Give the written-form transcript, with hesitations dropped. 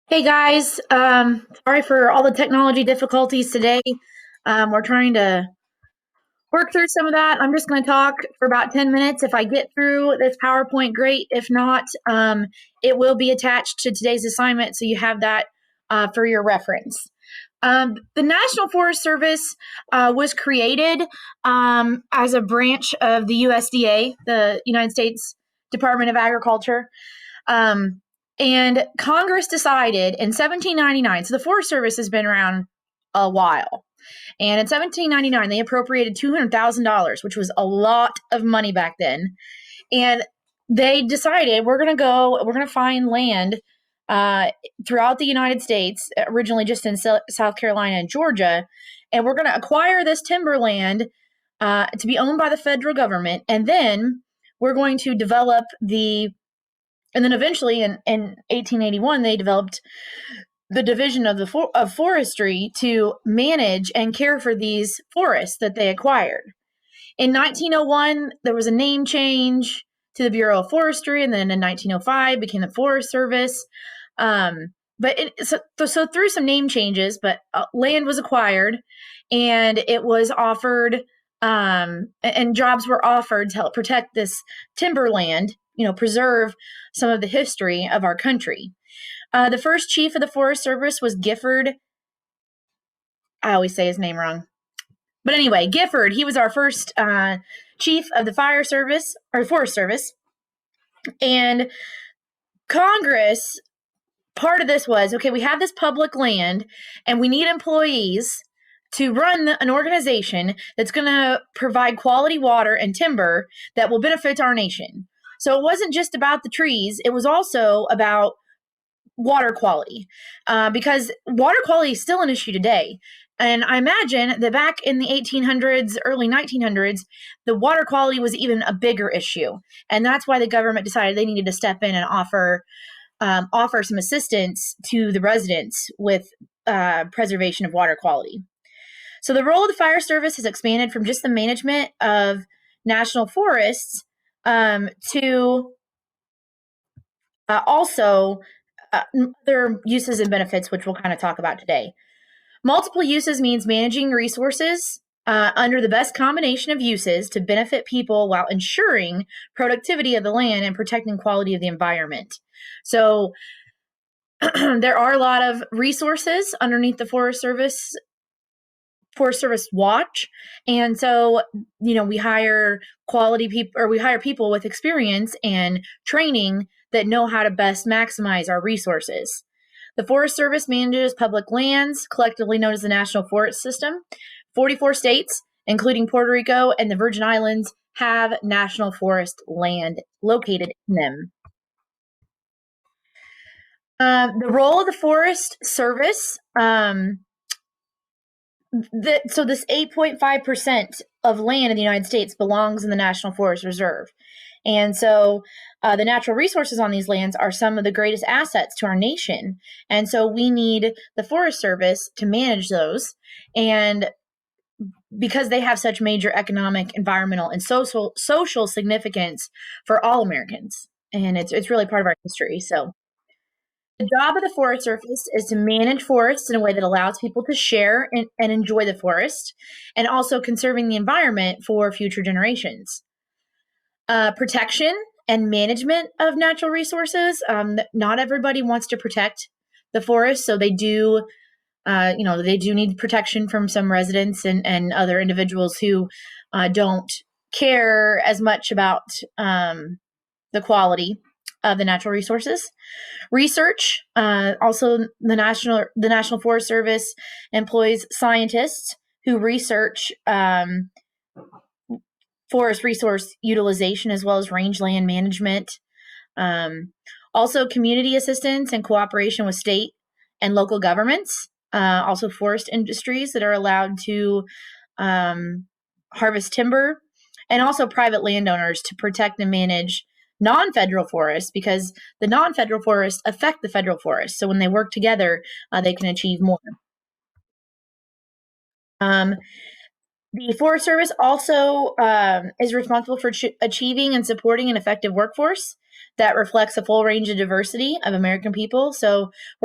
Hey guys, sorry for all the technology difficulties today. We're trying to work through some of that. I'm just going to talk for about 10 minutes. If I get through this PowerPoint, great. If not, it will be attached to today's assignment, so you have that for your reference. The National Forest Service was created as a branch of the USDA, the United States Department of Agriculture. Um, and Congress decided in 1799, so the Forest Service has been around a while. And in 1799, they appropriated $200,000, which was a lot of money back then. And they decided we're going to find land uh, throughout the United States, originally just in South Carolina and Georgia, and we're going to acquire this timberland to be owned by the federal government. And then we're going to develop and then eventually in 1881, they developed the Division of Forestry to manage and care for these forests that they acquired. In 1901, there was a name change to the Bureau of Forestry, and then in 1905 became the Forest Service. So through some name changes, but land was acquired, and it was offered, and jobs were offered to help protect this timberland, preserve some of the history of our country. The first chief of the Forest Service was Gifford. I always say his name wrong. But anyway, Gifford, he was our first chief of the Fire Service or Forest Service. And Congress, part of this was okay, we have this public land and we need employees to run an organization that's going to provide quality water and timber that will benefit our nation. So it wasn't just about the trees, it was also about water quality, because water quality is still an issue today. And I imagine that back in the 1800s, early 1900s, the water quality was even a bigger issue. And that's why the government decided they needed to step in and offer some assistance to the residents with preservation of water quality. So the role of the fire service has expanded from just the management of national forests to also other uses and benefits, which we'll kind of talk about today. Multiple uses means managing resources under the best combination of uses to benefit people while ensuring productivity of the land and protecting quality of the environment. So there are a lot of resources underneath the Forest Service watch, and so we hire quality people, or we hire people with experience and training that know how to best maximize our resources. The Forest Service manages public lands, collectively known as the National Forest System. 44 states, including Puerto Rico and the Virgin Islands, have national forest land located in them. The role of the Forest Service, so this 8.5% of land in the United States belongs in the National Forest Reserve. And so the natural resources on these lands are some of the greatest assets to our nation. And so we need the Forest Service to manage those. And because they have such major economic, environmental, and social significance for all Americans. And it's really part of our history. So the job of the Forest Service is to manage forests in a way that allows people to share and enjoy the forest, and also conserving the environment for future generations. Protection and management of natural resources. Not everybody wants to protect the forest, so they do. They do need protection from some residents and other individuals who don't care as much about the quality of the natural resources. Research, also the National Forest Service employs scientists who research forest resource utilization as well as rangeland management. Also, community assistance and cooperation with state and local governments. Also, forest industries that are allowed to harvest timber, and also private landowners to protect and manage non-federal forests, because the non-federal forests affect the federal forests. So when they work together, they can achieve more. The Forest Service also is responsible for achieving and supporting an effective workforce that reflects a full range of diversity of American people. So